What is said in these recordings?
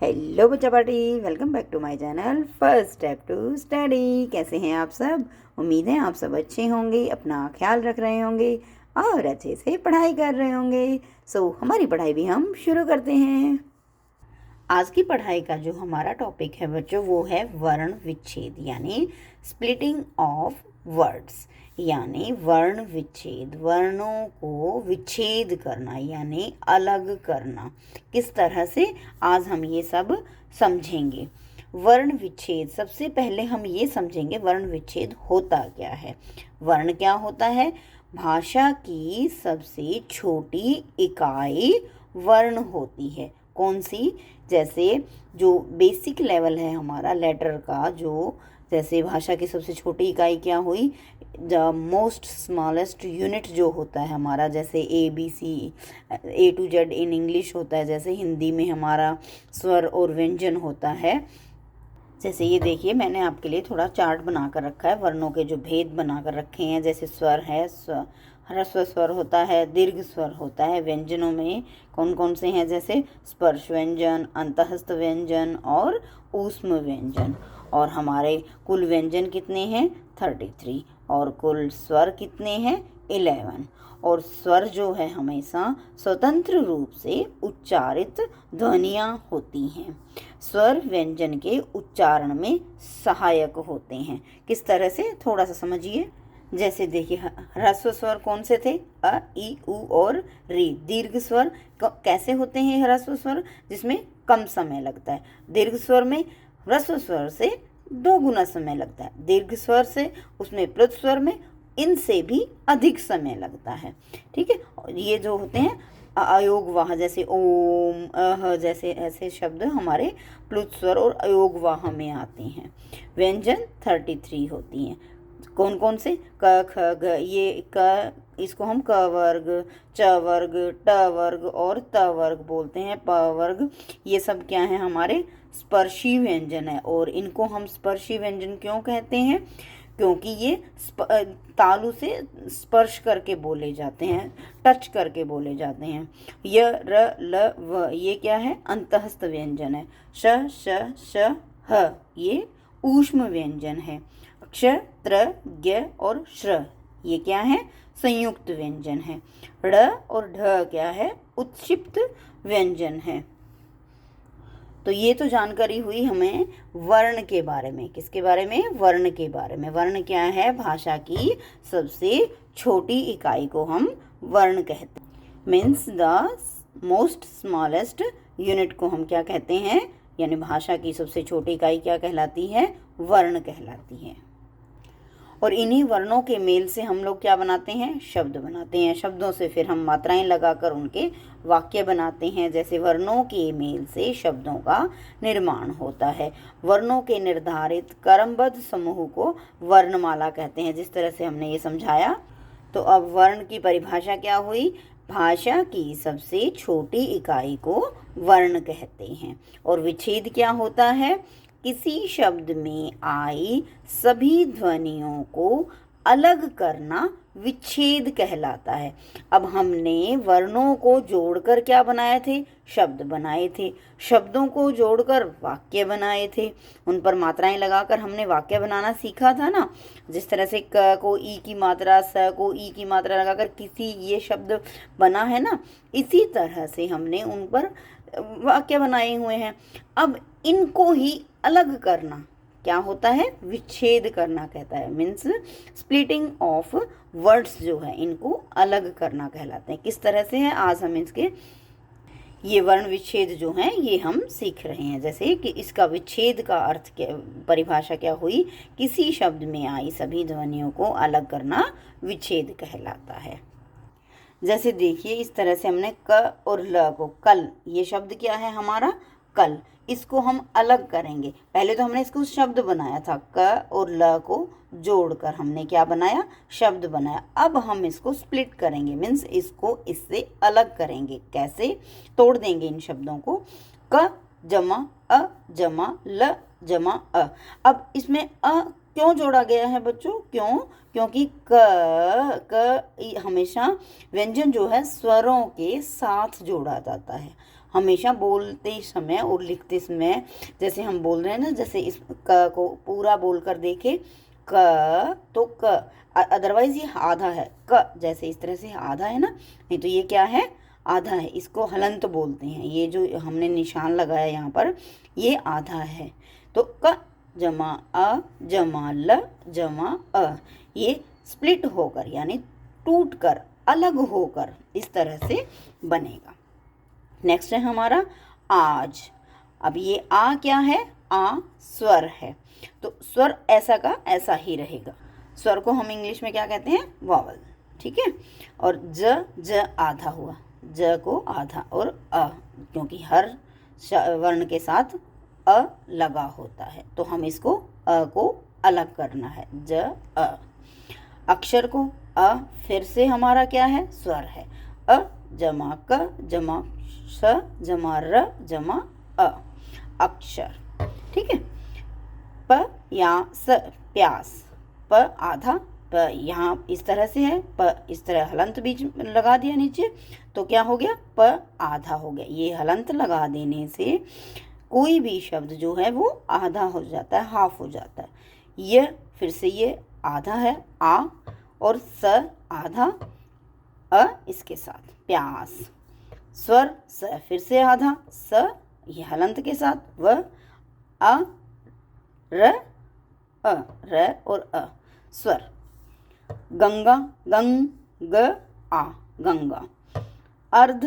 Hello बच्चा party, welcome back to my channel first step to study. कैसे हैं आप सब? उम्मीद है आप सब अच्छे होंगे, अपना ख्याल रख रहे होंगे और अच्छे से पढ़ाई कर रहे होंगे। हमारी पढ़ाई भी हम शुरू करते हैं। आज की पढ़ाई का जो हमारा टॉपिक है बच्चों, वो है वर्ण विच्छेद यानी स्प्लिटिंग ऑफ वर्ड्स, यानी वर्ण विच्छेद, वर्णों को विच्छेद करना यानी अलग करना। किस तरह से आज हम ये सब समझेंगे। वर्ण विच्छेद, सबसे पहले हम ये समझेंगे वर्ण विच्छेद होता क्या है। वर्ण क्या होता है? भाषा की सबसे छोटी इकाई वर्ण होती है। कौन सी? जैसे जो बेसिक लेवल है हमारा लेटर का, जो जैसे भाषा की सबसे छोटी इकाई क्या हुई? द मोस्ट स्मॉलेस्ट यूनिट जो होता है हमारा, जैसे ABC, A to Z in English होता है, जैसे हिंदी में हमारा स्वर और व्यंजन होता है। जैसे ये देखिए, मैंने आपके लिए थोड़ा चार्ट बना कर रखा है, वर्णों के जो भेद बना कर रखे हैं। जैसे स्वर है, ह्रस्व स्वर होता है, दीर्घ स्वर होता है। व्यंजनों में कौन कौन से हैं? जैसे स्पर्श व्यंजन, अंतःस्थ व्यंजन और ऊष्म व्यंजन। और हमारे कुल व्यंजन कितने हैं? 33। और कुल स्वर कितने हैं? 11। और स्वर जो है हमेशा स्वतंत्र रूप से उच्चारित ध्वनियाँ होती हैं। स्वर व्यंजन के उच्चारण में सहायक होते हैं। किस तरह से? थोड़ा सा समझिए। जैसे देखिए, ह्रस्व स्वर कौन से थे? अ, ई, उ और री। दीर्घ स्वर कैसे होते हैं? ह्रस्व स्वर जिसमें कम समय लगता है। दीर्घ स्वर में ह्रस्व स्वर से 2 गुना समय लगता है। दीर्घ स्वर से उसमें प्लुत स्वर में इनसे भी अधिक समय लगता है। ठीक है। और ये जो होते हैं अयोगवाह, जैसे ओम, अह, जैसे ऐसे शब्द हमारे प्लुत स्वर और अयोगवाह में आते हैं। व्यंजन 33 होती हैं। कौन कौन से? क, ख, ग। ये क, इसको हम क वर्ग, च वर्ग, ट वर्ग और त वर्ग बोलते हैं। प वर्ग, ये सब क्या है? हमारे स्पर्शी व्यंजन है। और इनको हम स्पर्शी व्यंजन क्यों कहते हैं? क्योंकि ये तालु से स्पर्श करके बोले जाते हैं, टच करके बोले जाते हैं। य, र, ल, व, ये क्या है? अंतःस्थ व्यंजन है। श, श, श, ह, ये ऊष्म व्यंजन है। क्ष, त्र, ज्ञ और श्र, ये क्या है? संयुक्त व्यंजन है। ड़ और ढ क्या है? उत्क्षिप्त व्यंजन है। तो ये तो जानकारी हुई हमें वर्ण के बारे में। किसके बारे में? वर्ण के बारे में। वर्ण क्या है? भाषा की सबसे छोटी इकाई को हम वर्ण कहते हैं। Means the most smallest unit को हम क्या कहते हैं? यानी भाषा की सबसे छोटी इकाई क्या कहलाती है? वर्ण कहलाती है। और इन्हीं वर्णों के मेल से हम लोग क्या बनाते हैं? शब्द बनाते हैं। शब्दों से फिर हम मात्राएं लगाकर उनके वाक्य बनाते हैं। जैसे वर्णों के मेल से शब्दों का निर्माण होता है। वर्णों के निर्धारित क्रमबद्ध समूह को वर्णमाला कहते हैं। जिस तरह से हमने ये समझाया। तो अब वर्ण की परिभाषा क्या हुई? भाषा की सबसे छोटी इकाई को वर्ण कहते हैं। और विच्छेद क्या होता है? किसी शब्द में आई सभी ध्वनियों को अलग करना विच्छेद कहलाता है। अब हमने वर्णों को जोड़कर क्या बनाए थे? शब्द बनाए थे। शब्दों को जोड़कर वाक्य बनाए थे। उन पर मात्राएं लगाकर हमने वाक्य बनाना सीखा था ना। जिस तरह से क को ई की मात्रा, स को ई की मात्रा लगाकर किसी ये शब्द बना है ना, इसी तरह से हमने उन पर वाक्य बनाए हुए हैं। अब इनको ही अलग करना क्या होता है? विच्छेद करना कहता है। मीन्स स्प्लिटिंग ऑफ वर्ड्स जो है, इनको अलग करना कहलाते हैं। किस तरह से है? आज हम इसके ये वर्ण विच्छेद जो हैं ये हम सीख रहे हैं। जैसे कि इसका विच्छेद का अर्थ क्या, परिभाषा क्या हुई? किसी शब्द में आई सभी ध्वनियों को अलग करना विच्छेद कहलाता है। जैसे देखिए, इस तरह से हमने क और ल को, कल, ये शब्द क्या है हमारा? कल। इसको हम अलग करेंगे। पहले तो हमने इसको शब्द बनाया था, क और ल को जोड़कर हमने क्या बनाया? शब्द बनाया। अब हम इसको स्प्लिट करेंगे, मीन्स इसको इससे अलग करेंगे। कैसे? तोड़ देंगे इन शब्दों को। क जमा अ जमा ल जमा अ। अब इसमें अ क्यों जोड़ा गया है बच्चों? क्यों? क्योंकि क हमेशा व्यंजन जो है स्वरों के साथ जोड़ा जाता है। हमेशा बोलते समय और लिखते समय जैसे हम बोल रहे हैं ना, जैसे इस क को पूरा बोलकर देखे, क तो क, अदरवाइज ये आधा है, क जैसे इस तरह से आधा है ना, नहीं तो ये क्या है, आधा है, इसको हलंत बोलते हैं। ये जो हमने निशान लगाया यहाँ पर, ये आधा है। तो क जमा अ जमा ल जमा अ, ये स्प्लिट होकर यानी टूट कर, अलग होकर इस तरह से बनेगा। नेक्स्ट है हमारा आज। अब ये आ क्या है, आ स्वर है, तो स्वर ऐसा का ऐसा ही रहेगा। स्वर को हम इंग्लिश में क्या कहते हैं, वॉवल, ठीक है। और ज आधा हुआ, ज को आधा, और अ, क्योंकि हर वर्ण के साथ अ लगा होता है, तो हम इसको अ को अलग करना है, ज अ। अक्षर को अ फिर से हमारा क्या है, स्वर है, अ जमा क जमा स जमा र जमा अ, अक्षर, ठीक है। प या स प्यास, प आधा, प यहाँ इस तरह से है, प इस तरह हलंत बीच में लगा दिया नीचे, तो क्या हो गया, प आधा हो गया। ये हलंत लगा देने से कोई भी शब्द जो है वो आधा हो जाता है, हाफ हो जाता है। यह फिर से ये आधा है, आ, और स आधा, अ इसके साथ प्यास। स्वर स फिर से आधा, स ये हलंत के साथ, व अ र अ, र और अ स्वर। गंगा, गंग ग आ गंगा। अर्ध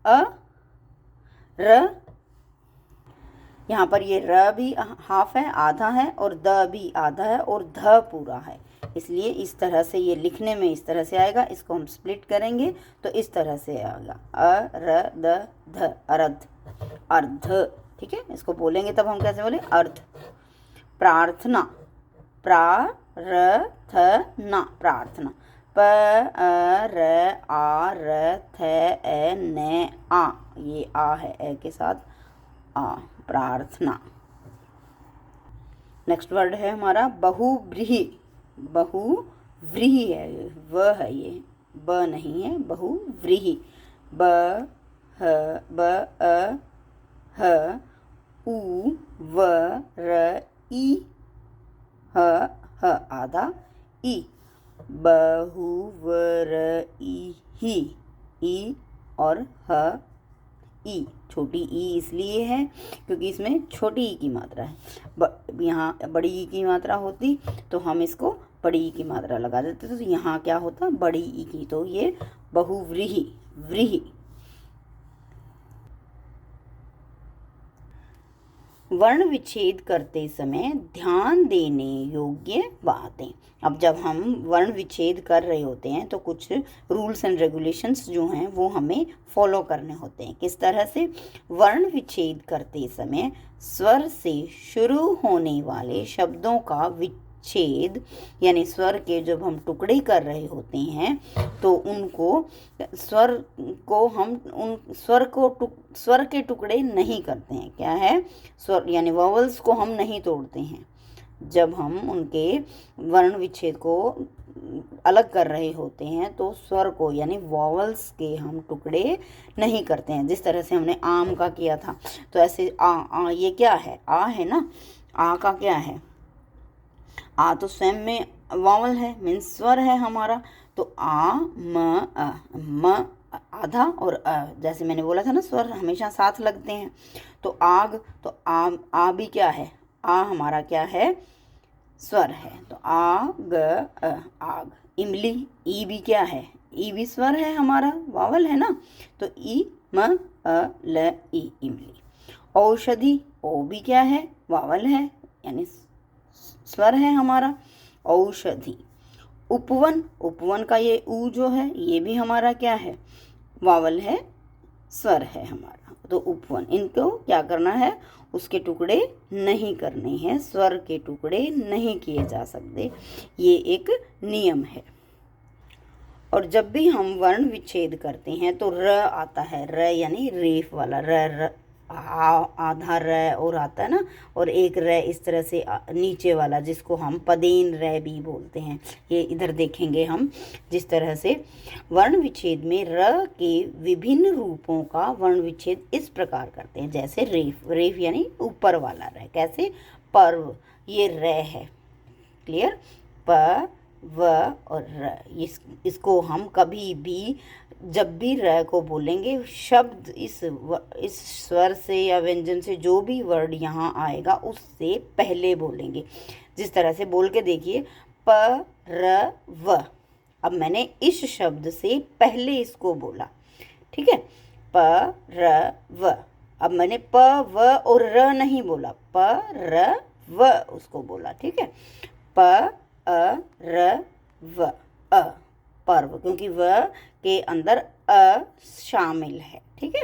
अ र, यहाँ पर ये र भी हाफ है, आधा है, और द भी आधा है, और ध पूरा है, इसलिए इस तरह से ये लिखने में इस तरह से आएगा। इसको हम स्प्लिट करेंगे तो इस तरह से आएगा, अ र द ध, अर्ध, अर्ध, ठीक है। इसको बोलेंगे तब हम कैसे बोले, अर्ध। प्रार्थना, प्रार्थना, प्रार्थना, प अ र आ र थ ए न आ, ये आ है, ए के साथ आ, प्रार्थना। नेक्स्ट वर्ड है हमारा बहुव्रीहि। बहुव्रीहि है, व है, ये ब नहीं है, बहुव्रीहि। ब ह ब अ ह उ व र ई ह ह आधा ई, बहुव्रीहि, ई और ह ई, छोटी ई इसलिए है क्योंकि इसमें छोटी ई की मात्रा है। यहाँ बड़ी ई की मात्रा होती तो हम इसको बड़ी ई की मात्रा लगा देते, तो यहाँ क्या होता, बड़ी ई की, तो ये बहुव्रीहि, व्रीहि। वर्ण विच्छेद करते समय ध्यान देने योग्य बातें। अब जब हम वर्ण विच्छेद कर रहे होते हैं तो कुछ रूल्स एंड रेगुलेशंस जो हैं वो हमें फॉलो करने होते हैं। किस तरह से, वर्ण विच्छेद करते समय स्वर से शुरू होने वाले शब्दों का विच्छेद, यानी स्वर के जब हम टुकड़े कर रहे होते हैं तो उनको, स्वर को हम उन स्वर के टुकड़े नहीं करते हैं। क्या है, स्वर यानी वॉवल्स को हम नहीं तोड़ते हैं। जब हम उनके वर्ण विच्छेद को अलग कर रहे होते हैं तो स्वर को यानी वॉवल्स के हम टुकड़े नहीं करते हैं। जिस तरह से हमने आम का किया था, तो ऐसे आ ये क्या है, आ है ना, आ का क्या है, आ तो स्वयं में वॉवल है, मीन्स स्वर है हमारा, तो आ म आधा, और जैसे मैंने बोला था ना, स्वर हमेशा साथ लगते हैं। तो आग, तो आ भी क्या है, आ हमारा क्या है, स्वर है, तो आग, आग। इमली, ई भी क्या है, ई भी स्वर है हमारा, वावल है ना, तो ई म ल ई, इमली। औषधि, ओ भी क्या है, वावल है, यानी स्वर है हमारा, औषधि। उपवन, उपवन का ये ऊ जो है ये भी हमारा क्या है, वावल है, स्वर है हमारा, तो उपवन। इनको क्या करना है, उसके टुकड़े नहीं करने हैं, स्वर के टुकड़े नहीं किए जा सकते, ये एक नियम है। और जब भी हम वर्ण विच्छेद करते हैं तो र आता है, र यानी रेफ वाला, र आधा र और आता है ना, और एक र इस तरह से नीचे वाला, जिसको हम पदेन र भी बोलते हैं। ये इधर देखेंगे हम जिस तरह से वर्ण विच्छेद में र के विभिन्न रूपों का वर्ण विच्छेद इस प्रकार करते हैं, जैसे रेफ, रेफ यानी ऊपर वाला र, कैसे पर्व, ये र है, क्लियर, प व और र, इसको हम कभी भी जब भी र को बोलेंगे, शब्द इस स्वर से या व्यंजन से जो भी वर्ड यहाँ आएगा उससे पहले बोलेंगे। जिस तरह से बोल के देखिए, प र व, अब मैंने इस शब्द से पहले इसको बोला, ठीक है, प र व। अब मैंने प व और र नहीं बोला, प र व उसको बोला, ठीक है, प अ र व, अ, पर्व, क्योंकि व के अंदर अ शामिल है, ठीक है।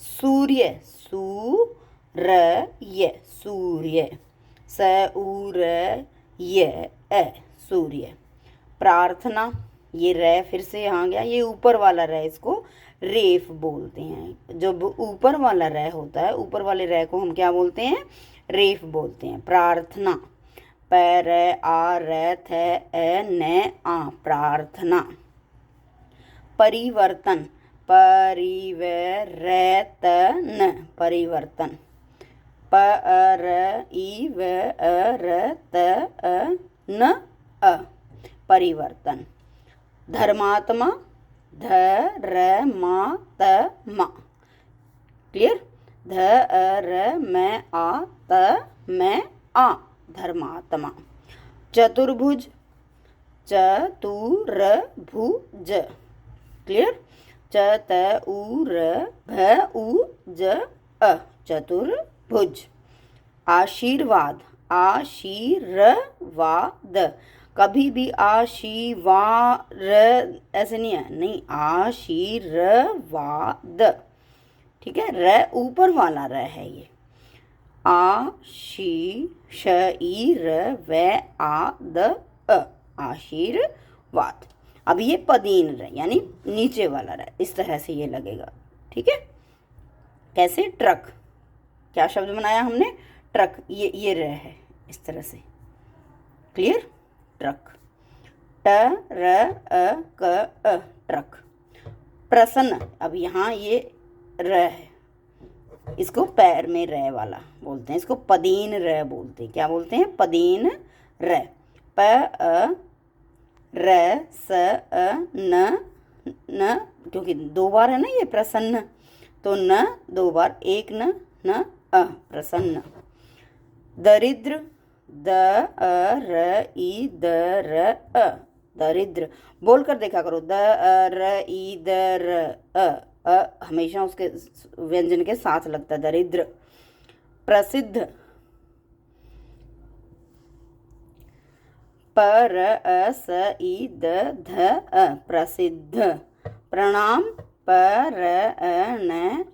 सूर्य, सू र य, सूर्य, स उ र य अ, सूर्य। प्रार्थना, ये र फिर से यहाँ गया, ये ऊपर वाला र, इसको रेफ बोलते हैं। जब ऊपर वाला र होता है, ऊपर वाले र को हम क्या बोलते हैं, रेफ बोलते हैं। प्रार्थना, प र आ र थ अ न आ, प्रार्थना। परिवर्तन, परिवर्तन, परिवर्तन, प र ई व र त न अ, परिवर्तन। धर्मात्मा, ध र मा त मा, क्लियर, ध र म आ त म आ, धर्मात्मा। चतुर्भुज, चतुर्भुज, क्लियर, च त उ र भ उ ज अ, चतुर्भुज। आशीर्वाद, आशीर्वाद, कभी भी आशीर्वाद ऐसे नहीं है, नहीं, आशीर्वाद, ठीक है, र ऊपर वाला र है ये, श ई र व आ द अ, आशीर्वाद। अब ये पदीन र यानी नीचे वाला र, इस तरह से ये लगेगा, ठीक है। कैसे, ट्रक, क्या शब्द बनाया हमने, ट्रक, ये र है इस तरह से, क्लियर, ट्रक। ट र अ क अ, ट्रक। प्रसन्न, अब यहाँ ये र है, इसको पैर में र वाला बोलते हैं, इसको पदीन र बोलते हैं, क्या बोलते हैं, पदीन र। प अ र स अ न न, क्योंकि दो बार है ना ये प्रसन्न, तो न दो बार, एक न न अ, प्रसन्न। दरिद्र, the a raw E the र अ, दरिद्र, बोलकर देखा करो, the a raw E the र अ हमेशा उसके व्यंजन के साथ लगता है, दरिद्र। प्रसिद्ध, प र अ स ई द ध अ, प्रसिद्ध। प्रणाम, प र अ न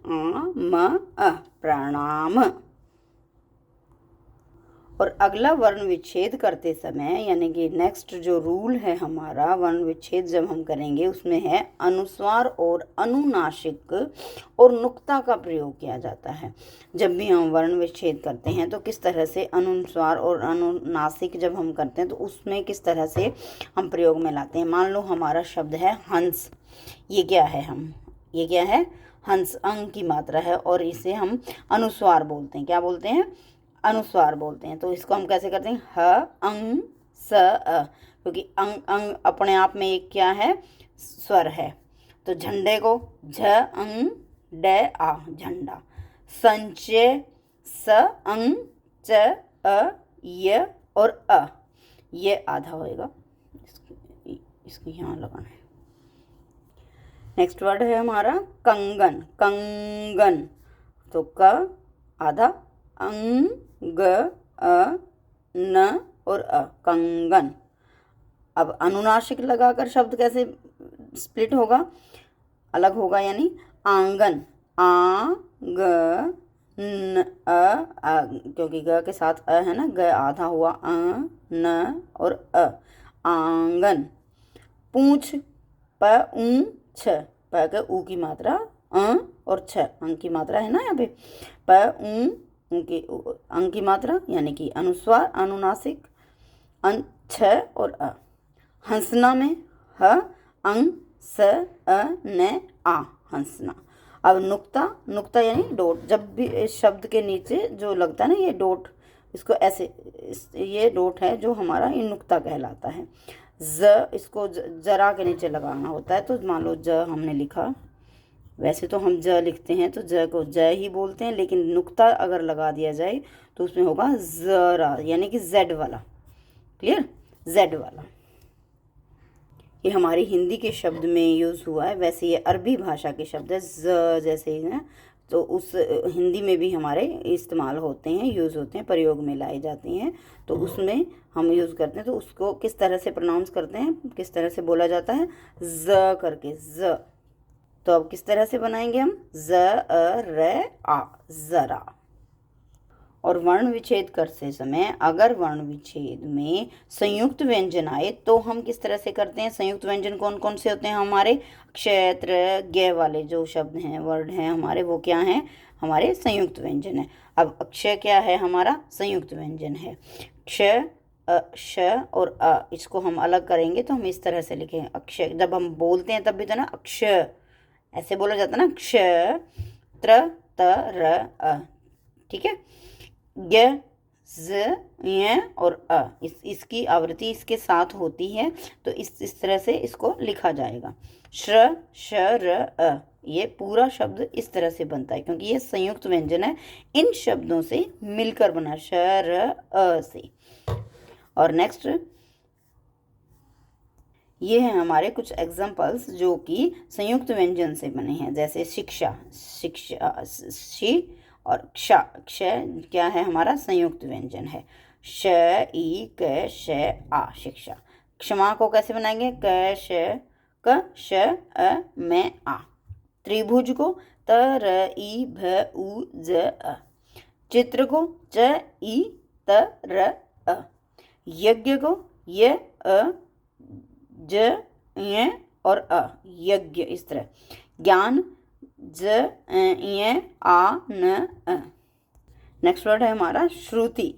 आ म अ, प्रणाम। और अगला वर्ण विच्छेद करते समय, यानी कि नेक्स्ट जो रूल है हमारा वर्ण विच्छेद जब हम करेंगे, उसमें है अनुस्वार और अनुनासिक और नुक्ता का प्रयोग किया जाता है। जब भी हम वर्ण विच्छेद करते हैं तो किस तरह से अनुस्वार और अनुनासिक जब हम करते हैं तो उसमें किस तरह से हम प्रयोग में लाते हैं। मान लो हमारा शब्द है हंस, ये क्या है, ये क्या है, हंस, अंग की मात्रा है, और इसे हम अनुस्वार बोलते हैं, क्या बोलते हैं, अनुस्वार बोलते हैं। तो इसको हम कैसे करते हैं, ह अंग स अ, क्योंकि अंग अंग अपने आप में एक क्या है, स्वर है। तो झंडे को झ अंग ड आ, झंडा। संचय, स अंग च अ य और अ, ये आधा होएगा, इसको यहाँ लगाना है। नेक्स्ट वर्ड है हमारा कंगन, कंगन, तो क आधा, अंग ग अ न और अ, कंगन। अब अनुनासिक लगाकर शब्द कैसे स्प्लिट होगा, अलग होगा, यानी आंगन, आ ग न अ, क्योंकि ग के साथ अ है ना, ग आधा हुआ, अ न और अ, आंगन। पूंछ, प ऊ छ, प के ऊ की मात्रा और छ अंग की मात्रा है ना यहाँ पे। प ऊ की अंग की मात्रा यानी कि अनुस्वार अनुनासिक छ और अ। हंसना में ह अंग स अ न आ हंसना। अब नुक्ता, नुक्ता यानी डॉट, जब भी इस शब्द के नीचे जो लगता है ना ये डॉट, इसको ऐसे ये डॉट है जो हमारा ये नुक्ता कहलाता है। ज इसको जरा के नीचे लगाना होता है। तो मान लो ज हमने लिखा, वैसे तो हम ज लिखते हैं तो ज को ज ही बोलते हैं, लेकिन नुक्ता अगर लगा दिया जाए तो उसमें होगा जरा यानी कि जेड वाला। क्लियर, जेड वाला। ये हमारी हिंदी के शब्द में यूज़ हुआ है, वैसे ये अरबी भाषा के शब्द है ज जैसे ही है, तो उस हिंदी में भी हमारे इस्तेमाल होते हैं, यूज़ होते हैं, प्रयोग में लाए जाते हैं। तो उसमें हम यूज़ करते हैं। तो उसको किस तरह से प्रोनाउंस करते हैं, किस तरह से बोला जाता है, ज करके ज। तो अब किस तरह से बनाएंगे हम, ज अ र आ जरा। और वर्ण विच्छेद करते समय अगर वर्ण विच्छेद में संयुक्त व्यंजन आए तो हम किस तरह से करते हैं। संयुक्त व्यंजन कौन कौन से होते हैं हमारे, क्षेत्र ज्ञ वाले जो शब्द हैं, वर्ड हैं हमारे, वो क्या हैं, हमारे संयुक्त व्यंजन है। अब अक्षय क्या है, हमारा संयुक्त व्यंजन है। क्ष श और अ, इसको हम अलग करेंगे तो हम इस तरह से लिखेंगे अक्षय। जब हम बोलते हैं तब भी तो ना अक्ष ऐसे बोला जाता है ना, क्ष त्र त र अ। ठीक है, य ज य और अ, इसकी आवृत्ति इसके साथ होती है। तो इस तरह से इसको लिखा जाएगा। श्र श र अ, ये पूरा शब्द इस तरह से बनता है क्योंकि ये संयुक्त व्यंजन है, इन शब्दों से मिलकर बना, श र अ से। और नेक्स्ट ये हैं हमारे कुछ एग्जाम्पल्स जो कि संयुक्त व्यंजन से बने हैं, जैसे शिक्षा, शिक्षा शी औरक्षा। क्ष क्या है हमारा, संयुक्त व्यंजन है। श ई क श आ शिक्षा। क्षमा को कैसे बनाएंगे, क श अ में आ। त्रिभुज को त र ई भ उ ज अ। चित्र को च ई त र अ। यज्ञ को य अ ज य और अ, यज्ञ इस तरह। ज्ञान ज य आ न अ। नेक्स्ट वर्ड है हमारा श्रुति,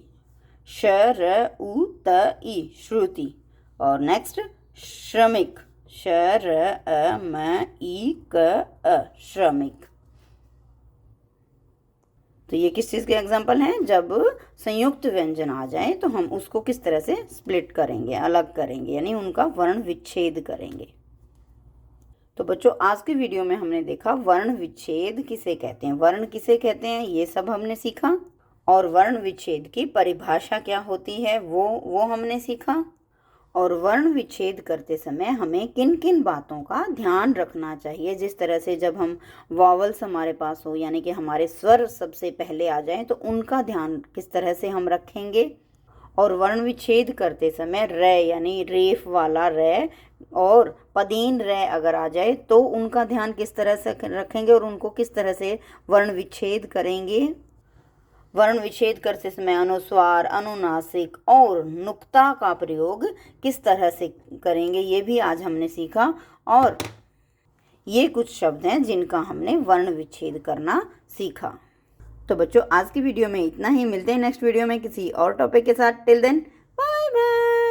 श र उ त ई श्रुति। और नेक्स्ट श्रमिक, श र अ म ई क अ श्रमिक। तो ये किस चीज़ के एग्जाम्पल हैं, जब संयुक्त व्यंजन आ जाए तो हम उसको किस तरह से स्प्लिट करेंगे, अलग करेंगे, यानी उनका वर्ण विच्छेद करेंगे। तो बच्चों आज की वीडियो में हमने देखा वर्ण विच्छेद किसे कहते हैं, वर्ण किसे कहते हैं, ये सब हमने सीखा। और वर्ण विच्छेद की परिभाषा क्या होती है वो हमने सीखा। और वर्ण विच्छेद करते समय हमें किन किन बातों का ध्यान रखना चाहिए, जिस तरह से जब हम वॉवल्स हमारे पास हो यानी कि हमारे स्वर सबसे पहले आ जाएं तो उनका ध्यान किस तरह से हम रखेंगे। और वर्ण विच्छेद करते समय रे यानी रेफ वाला रे और पदीन रे अगर आ जाए तो उनका ध्यान किस तरह से रखेंगे और उनको किस तरह से वर्ण विच्छेद करेंगे। वर्ण विच्छेद करते समय अनुस्वार अनुनासिक और नुक्ता का प्रयोग किस तरह से करेंगे, ये भी आज हमने सीखा। और ये कुछ शब्द हैं जिनका हमने वर्ण विच्छेद करना सीखा। तो बच्चों आज की वीडियो में इतना ही, मिलते हैं नेक्स्ट वीडियो में किसी और टॉपिक के साथ। Till then bye bye.